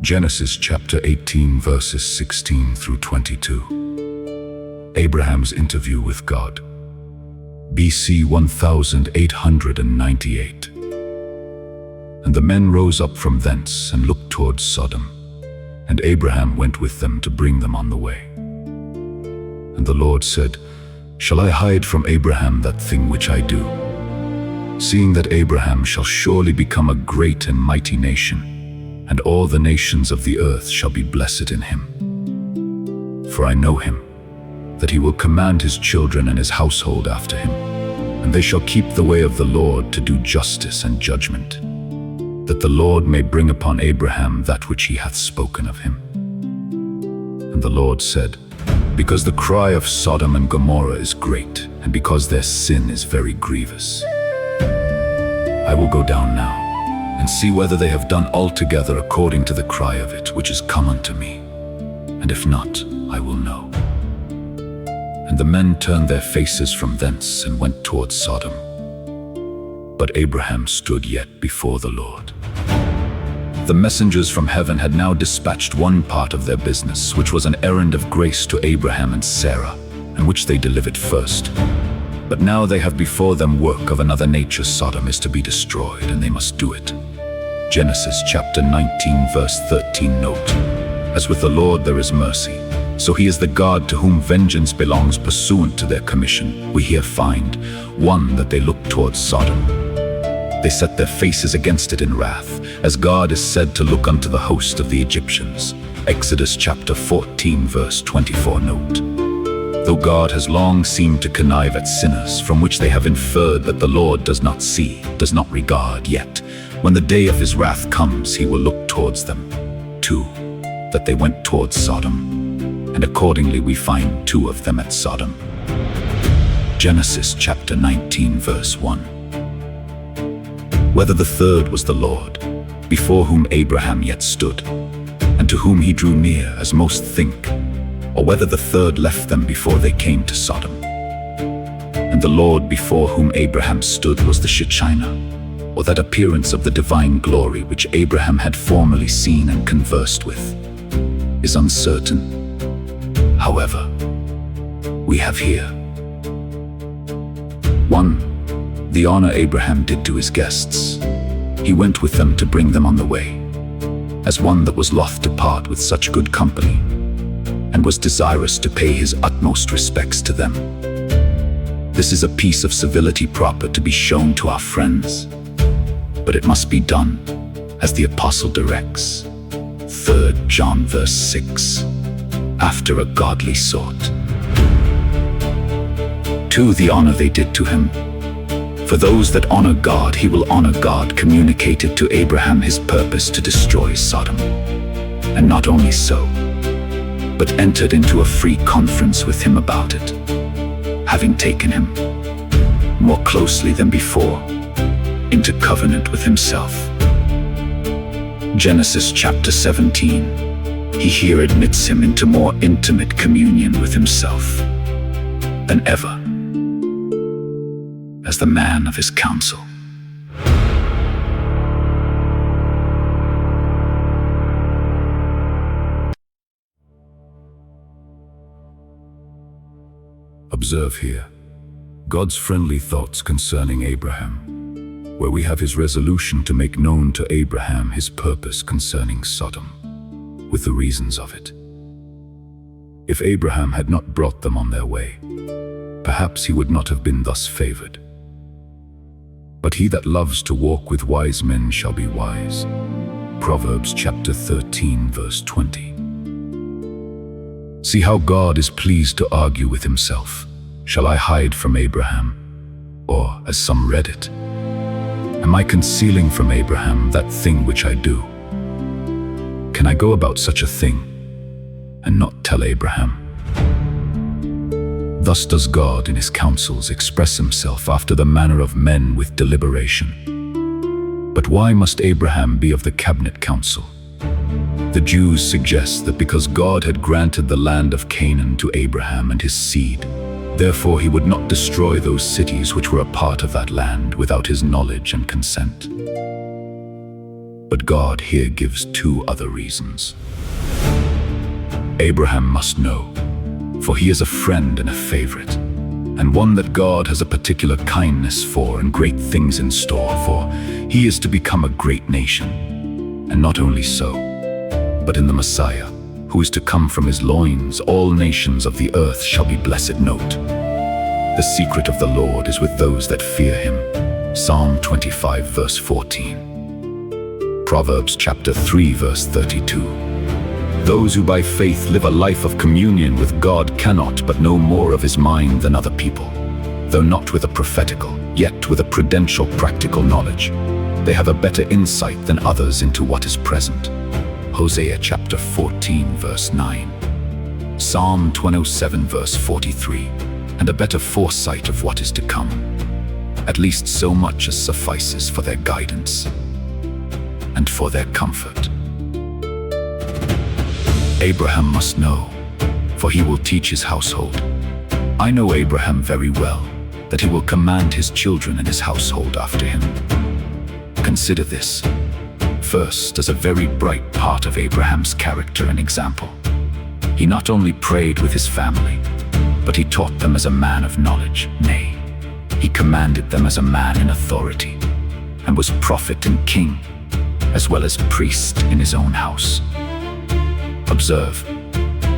Genesis chapter 18 verses 16 through 22. Abraham's interview with God. BC 1898. And the men rose up from thence and looked towards Sodom, and Abraham went with them to bring them on the way. And the Lord said, Shall I hide from Abraham that thing which I do? Seeing that Abraham shall surely become a great and mighty nation, and all the nations of the earth shall be blessed in him. For I know him, that he will command his children and his household after him, and they shall keep the way of the Lord to do justice and judgment, that the Lord may bring upon Abraham that which he hath spoken of him. And the Lord said, Because the cry of Sodom and Gomorrah is great, and because their sin is very grievous, I will go down now, and see whether they have done altogether according to the cry of it which is come unto me, and if not, I will know. And the men turned their faces from thence and went towards Sodom. But Abraham stood yet before the Lord. The messengers from heaven had now dispatched one part of their business, which was an errand of grace to Abraham and Sarah, and which they delivered first. But now they have before them work of another nature. Sodom is to be destroyed, and they must do it. Genesis chapter 19 verse 13. Note, as with the Lord there is mercy, so he is the God to whom vengeance belongs pursuant to their commission. We here find, 1, that they looked towards Sodom. They set their faces against it in wrath, as God is said to look unto the host of the Egyptians. Exodus chapter 14 verse 24. Note, though God has long seemed to connive at sinners, from which they have inferred that the Lord does not see, does not regard, yet, when the day of his wrath comes, he will look towards them. 2, that they went towards Sodom, and accordingly we find 2 of them at Sodom. Genesis chapter 19 verse 1. Whether the third was the Lord, before whom Abraham yet stood, and to whom he drew near, as most think, or whether the third left them before they came to Sodom. And the Lord before whom Abraham stood was the Shekinah, or that appearance of the divine glory which Abraham had formerly seen and conversed with, is uncertain. However, we have here 1. The honor Abraham did to his guests. He went with them to bring them on the way, as one that was loth to part with such good company, and was desirous to pay his utmost respects to them. This is a piece of civility proper to be shown to our friends, but it must be done as the apostle directs. 3 John verse 6, after a godly sort. 2. The honor they did to him. For those that honor God, he will honor God, communicated to Abraham his purpose to destroy Sodom. And not only so, but entered into a free conference with him about it, having taken him more closely than before into covenant with himself. Genesis chapter 17. He here admits him into more intimate communion with himself than ever, as the man of his counsel. Observe here God's friendly thoughts concerning Abraham, where we have his resolution to make known to Abraham his purpose concerning Sodom, with the reasons of it. If Abraham had not brought them on their way, perhaps he would not have been thus favored. But he that loves to walk with wise men shall be wise. Proverbs chapter 13 verse 20. See how God is pleased to argue with himself. Shall I hide from Abraham? Or, as some read it, am I concealing from Abraham that thing which I do? Can I go about such a thing and not tell Abraham? Thus does God in his counsels express himself after the manner of men with deliberation. But why must Abraham be of the cabinet council? The Jews suggest that because God had granted the land of Canaan to Abraham and his seed, therefore he would not destroy those cities which were a part of that land without his knowledge and consent. But God here gives two other reasons. Abraham must know, for he is a friend and a favorite, and one that God has a particular kindness for and great things in store for. He is to become a great nation, and not only so, but in the Messiah, who is to come from his loins, all nations of the earth shall be blessed. Note, the secret of the Lord is with those that fear him. Psalm 25 verse 14. Proverbs chapter 3 verse 32. Those who by faith live a life of communion with God cannot but know more of his mind than other people. Though not with a prophetical, yet with a prudential practical knowledge, they have a better insight than others into what is present. Hosea chapter 14 verse 9. Psalm 107 verse 43. And a better foresight of what is to come, at least so much as suffices for their guidance and for their comfort. Abraham must know, for he will teach his household. I know Abraham very well, that he will command his children and his household after him. Consider this, first, as a very bright part of Abraham's character and example. He not only prayed with his family, but he taught them as a man of knowledge, nay, he commanded them as a man in authority, and was prophet and king, as well as priest in his own house. Observe,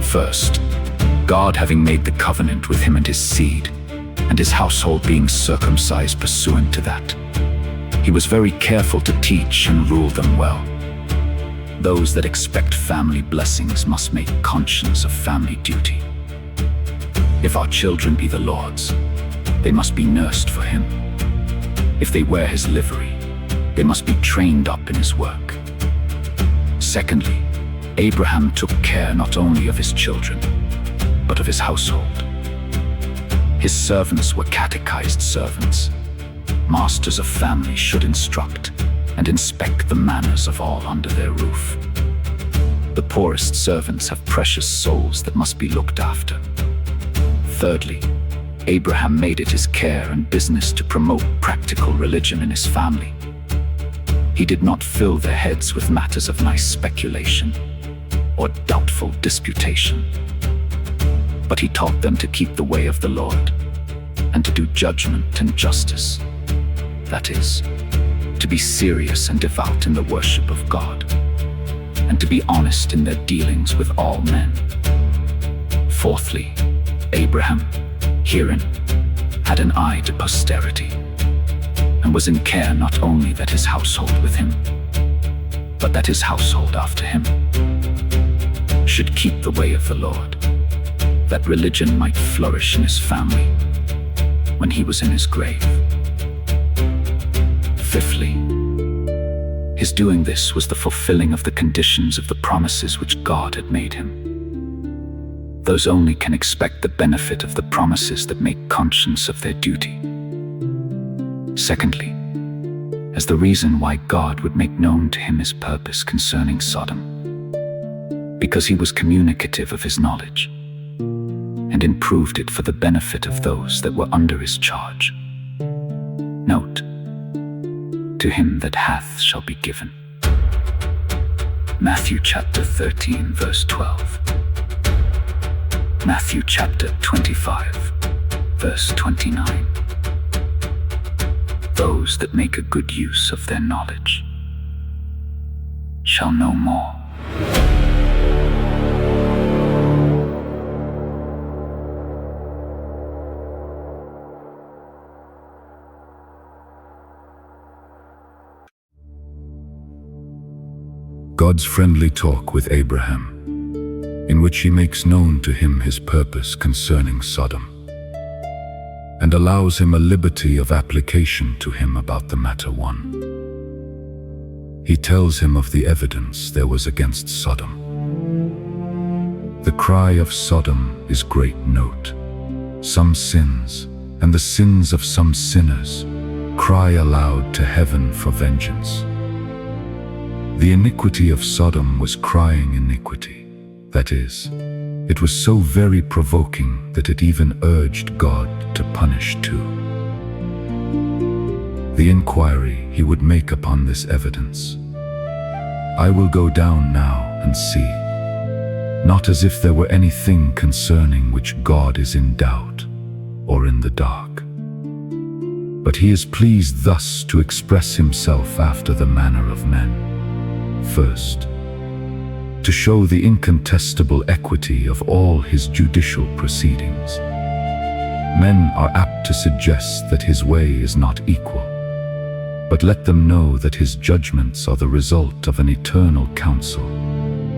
first, God having made the covenant with him and his seed, and his household being circumcised pursuant to that, he was very careful to teach and rule them well. Those that expect family blessings must make conscience of family duty. If our children be the Lord's, they must be nursed for him. If they wear his livery, they must be trained up in his work. Secondly, Abraham took care not only of his children, but of his household. His servants were catechized servants. Masters of families should instruct and inspect the manners of all under their roof. The poorest servants have precious souls that must be looked after. Thirdly, Abraham made it his care and business to promote practical religion in his family. He did not fill their heads with matters of nice speculation or doubtful disputation, but he taught them to keep the way of the Lord and to do judgment and justice. That is, to be serious and devout in the worship of God, and to be honest in their dealings with all men. Fourthly, Abraham, herein, had an eye to posterity, and was in care not only that his household with him, but that his household after him should keep the way of the Lord, that religion might flourish in his family when he was in his grave. Fifthly, his doing this was the fulfilling of the conditions of the promises which God had made him. Those only can expect the benefit of the promises that make conscience of their duty. Secondly, as the reason why God would make known to him his purpose concerning Sodom, because he was communicative of his knowledge, and improved it for the benefit of those that were under his charge. Note, to him that hath shall be given. Matthew chapter 13 verse 12. Matthew chapter 25 verse 29. Those that make a good use of their knowledge shall know more. God's friendly talk with Abraham, in which he makes known to him his purpose concerning Sodom, and allows him a liberty of application to him about the matter. 1. He tells him of the evidence there was against Sodom. The cry of Sodom is great. Note, some sins, and the sins of some sinners, cry aloud to heaven for vengeance. The iniquity of Sodom was crying iniquity. That is, it was so very provoking that it even urged God to punish too. The inquiry he would make upon this evidence I will go down now and see, not as if there were anything concerning which God is in doubt or in the dark. But he is pleased thus to express himself after the manner of men. First, to show the incontestable equity of all his judicial proceedings. Men are apt to suggest that his way is not equal, but let them know that his judgments are the result of an eternal counsel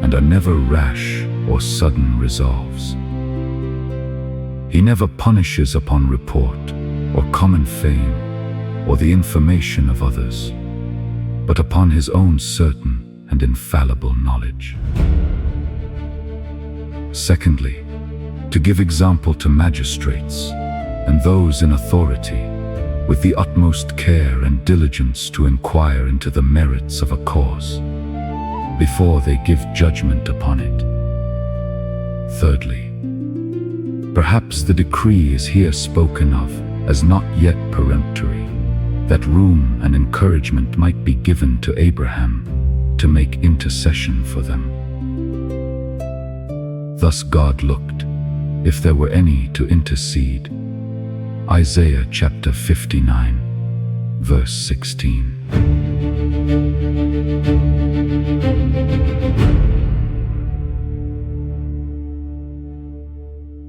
and are never rash or sudden resolves. He never punishes upon report or common fame or the information of others, but upon his own certain and infallible knowledge. Secondly, to give example to magistrates and those in authority, with the utmost care and diligence to inquire into the merits of a cause, before they give judgment upon it. Thirdly, perhaps the decree is here spoken of as not yet peremptory, that room and encouragement might be given to Abraham to make intercession for them. Thus God looked, if there were any to intercede. Isaiah chapter 59, verse 16.